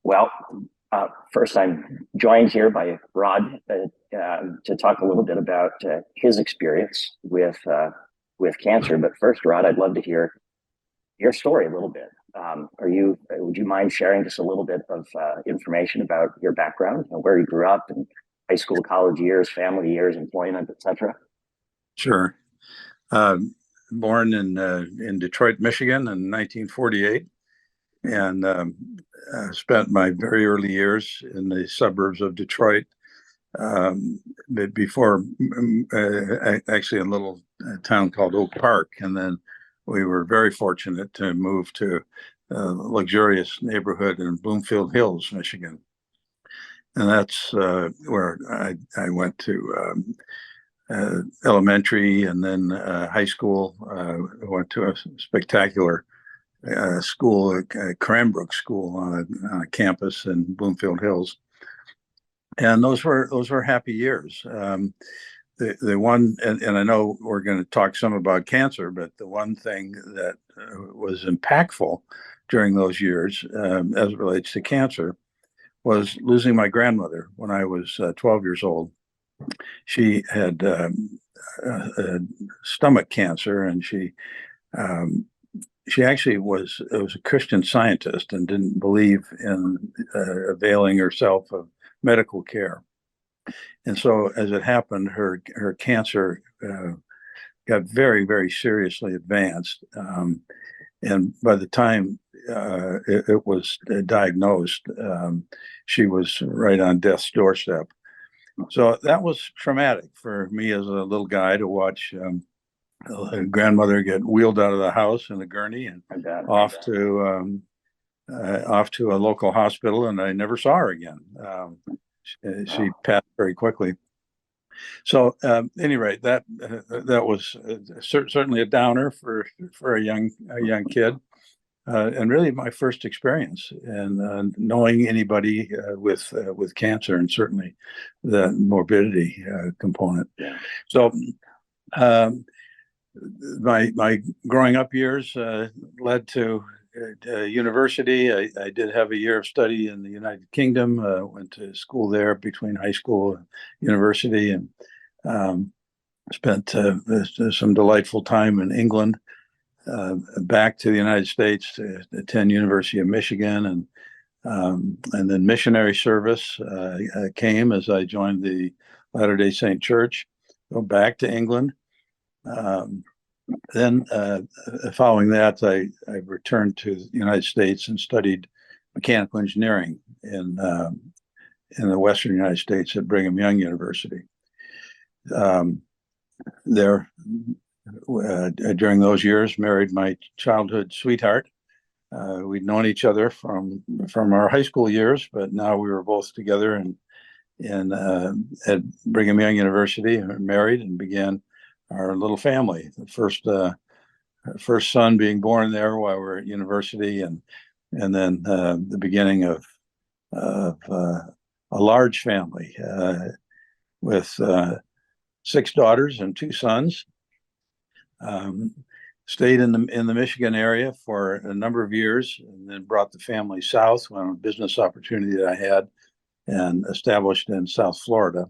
Well, first, I'm joined here by Rod to talk a little bit about his experience with cancer. But first, Rod, I'd love to hear your story a little bit. Would you mind sharing just a little bit of information about your background and where you grew up and high school, college years, family years, employment, etc.? Sure. Born in Detroit, Michigan in 1948, and spent my very early years in the suburbs of Detroit. Before, actually, a little town called Oak Park, and then we were very fortunate to move to a luxurious neighborhood in Bloomfield Hills, Michigan, and that's where I went to elementary and then high school. I went to a spectacular school, Cranbrook School, on a campus in Bloomfield Hills, and those were happy years. The one, and I know we're going to talk some about cancer, but the one thing that was impactful during those years, as it relates to cancer, was losing my grandmother when I was 12 years old. She had stomach cancer, and she actually was a Christian Scientist and didn't believe in availing herself of medical care. And so, as it happened, her cancer got very, very seriously advanced. And by the time it was diagnosed, she was right on death's doorstep. So that was traumatic for me as a little guy to watch grandmother get wheeled out of the house in a gurney and off to a local hospital, and I never saw her again. She passed very quickly. So, at any rate, that was certainly a downer for a young kid, and really my first experience in knowing anybody with cancer, and certainly the morbidity component. Yeah. So, my growing up years led to university. I did have a year of study in the United Kingdom. Went to school there between high school and university, and spent some delightful time in England. Back to the United States to attend University of Michigan, and then missionary service came as I joined the Latter-day Saint Church. Go back to England. Then, following that, I returned to the United States and studied mechanical engineering in the Western United States at Brigham Young University. There, during those years, married my childhood sweetheart. We'd known each other from our high school years, but now we were both together at Brigham Young University, married, and began our little family. The first son being born there while we were at university, and then the beginning of a large family with 6 daughters and 2 sons. Stayed in the Michigan area for a number of years, and then brought the family south on a business opportunity that I had, and established in South Florida.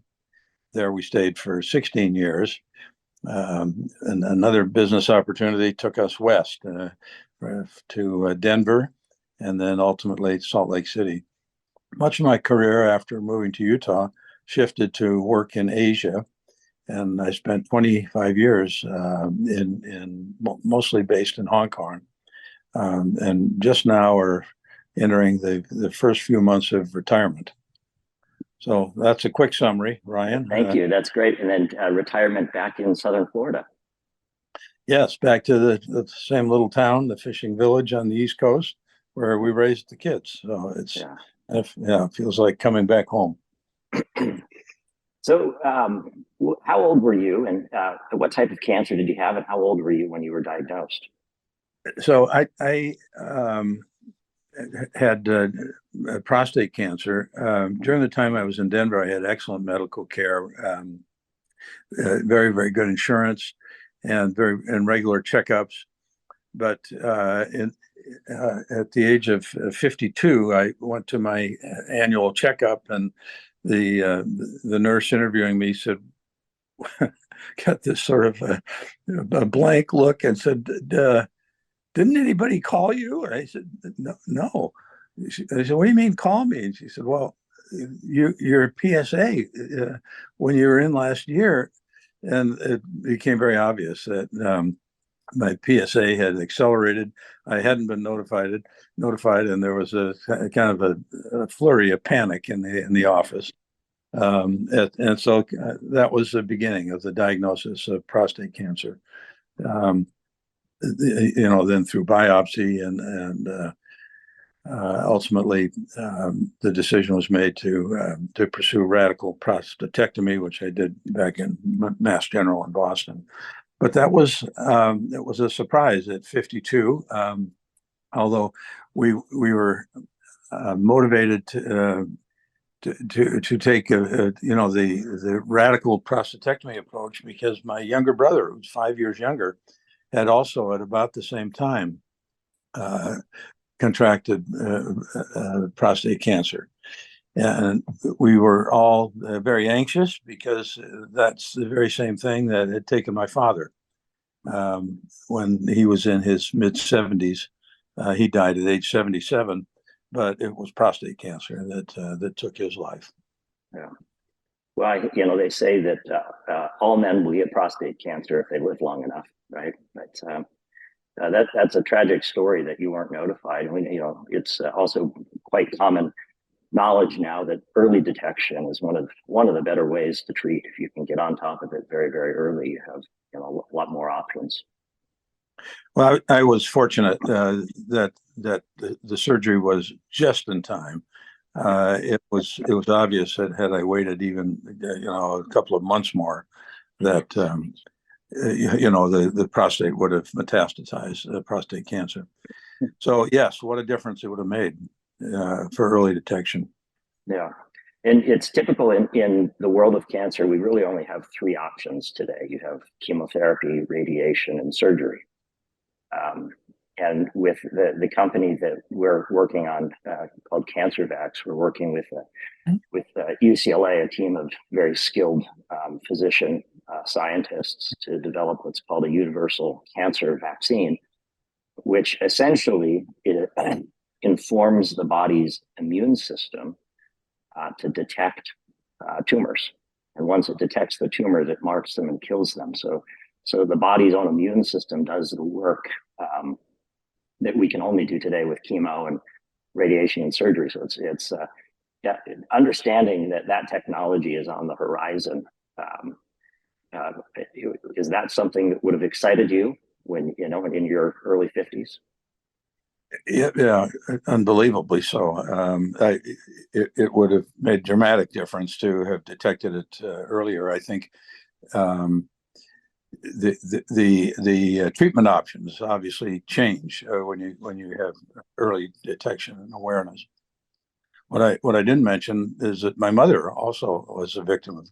There we stayed for 16 years. And another business opportunity took us west to Denver, and then ultimately Salt Lake City. Much of my career after moving to Utah shifted to work in Asia, and I spent 25 years mostly based in Hong Kong, and just now are entering the first few months of retirement. So that's a quick summary, Ryan. Thank you. That's great. And then retirement back in Southern Florida. Yes, back to the same little town, the fishing village on the East Coast, where we raised the kids. So it feels like coming back home. So how old were you, and what type of cancer did you have, and how old were you when you were diagnosed? So I had prostate cancer. During the time I was in Denver, I had excellent medical care, very, very good insurance, and regular checkups. But at the age of 52, I went to my annual checkup, and the nurse interviewing me said, got this sort of a blank look and said, didn't anybody call you? And I said, no, no. I said, what do you mean call me? And she said, well, your PSA when you were in last year. And it became very obvious that my PSA had accelerated. I hadn't been notified, and there was a kind of a flurry of panic in the office. And so that was the beginning of the diagnosis of prostate cancer. Then through biopsy and ultimately the decision was made to pursue radical prostatectomy, which I did back in Mass General in Boston. But that was it was a surprise at 52. Although we were motivated to take the radical prostatectomy approach because my younger brother, who's 5 years younger, had also at about the same time contracted prostate cancer. And we were all very anxious because that's the very same thing that had taken my father when he was in his mid-70s. He died at age 77, but it was prostate cancer that took his life. Yeah. Well, they say that all men will get prostate cancer if they live long enough, right? But that's a tragic story that you weren't notified. I mean, it's also quite common knowledge now that early detection is one of the better ways to treat. If you can get on top of it very, very early, you have a lot more options. Well, I was fortunate that the surgery was just in time. It was obvious that had I waited even a couple of months more, that the prostate would have metastasized prostate cancer. So yes, what a difference it would have made for early detection. Yeah. And it's typical in the world of cancer, we really only have three options today. You have chemotherapy, radiation, and surgery. And with the company that we're working on called CancerVax, we're working with UCLA, a team of very skilled physician scientists to develop what's called a universal cancer vaccine, which essentially informs the body's immune system to detect tumors. And once it detects the tumors, it marks them and kills them. So the body's own immune system does the work that we can only do today with chemo and radiation and surgery. So it's understanding that technology is on the horizon. Is that something that would have excited you when in your early 50s? Yeah, unbelievably so. It would have made dramatic difference to have detected it earlier. I think the treatment options obviously change when you have early detection and awareness. What I didn't mention is that my mother also was a victim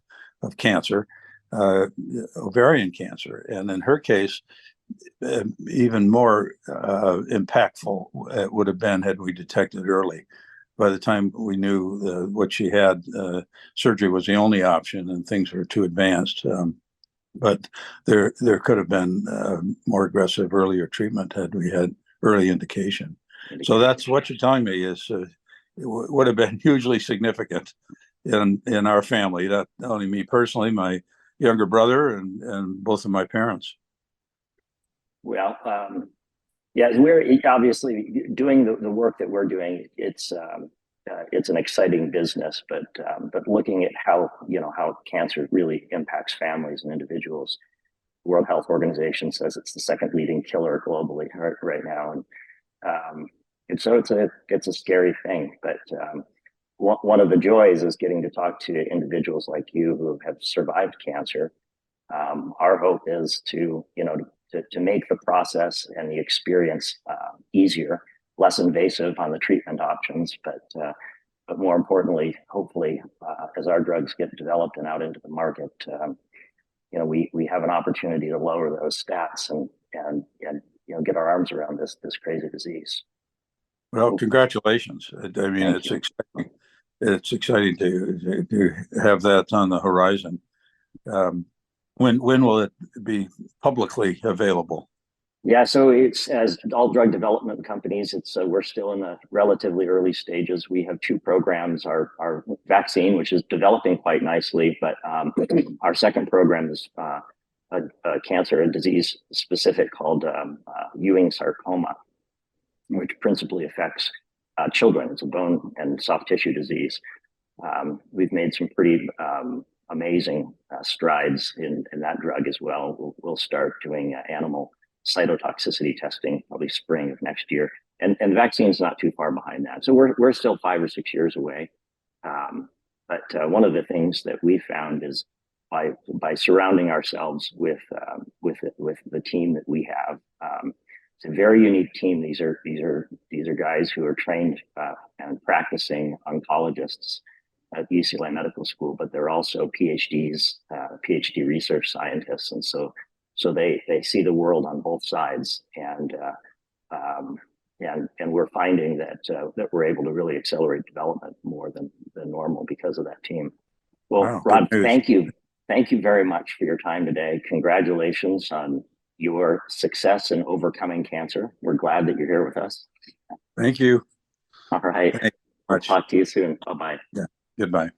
of cancer, ovarian cancer, and in her case, even more impactful it would have been had we detected early. By the time we knew what she had, surgery was the only option, and things were too advanced. But there could have been more aggressive earlier treatment had we had early indication. So that's what you're telling me is it would have been hugely significant in our family. Not only me personally, my younger brother and both of my parents. Well, yeah, we're obviously doing the work that we're doing. It's an exciting business, but looking at how cancer really impacts families and individuals. The World Health Organization says it's the second leading killer globally right now, and so it's a scary thing. But one of the joys is getting to talk to individuals like you who have survived cancer. Our hope is to make the process and the experience easier, less invasive on the treatment options, but more importantly, hopefully, as our drugs get developed and out into the market, we have an opportunity to lower those stats and get our arms around this crazy disease. Well, congratulations. I mean, Thank it's you. exciting. It's exciting to have that on the horizon. When will it be publicly available? Yeah, so it's as all drug development companies, it's we're still in the relatively early stages. We have two programs: our vaccine, which is developing quite nicely, but our second program is a cancer, a disease specific called Ewing sarcoma, which principally affects children. It's a bone and soft tissue disease. We've made some pretty amazing strides in that drug as well. We'll start doing animal cytotoxicity testing probably spring of next year, and the vaccine is not too far behind that. So we're still 5 or 6 years away. But one of the things that we found is by surrounding ourselves with the team that we have. It's a very unique team. These are guys who are trained and practicing oncologists at UCLA Medical School, but they're also PhDs, PhD research scientists, and so they see the world on both sides, and we're finding that we're able to really accelerate development more than normal because of that team. Well, Wow, Rod, good news. thank you very much for your time today. Congratulations on your success in overcoming cancer. We're glad that you're here with us. Thank you. All right. Thank you We'll much. talk to you soon. Bye-bye. Yeah. Goodbye.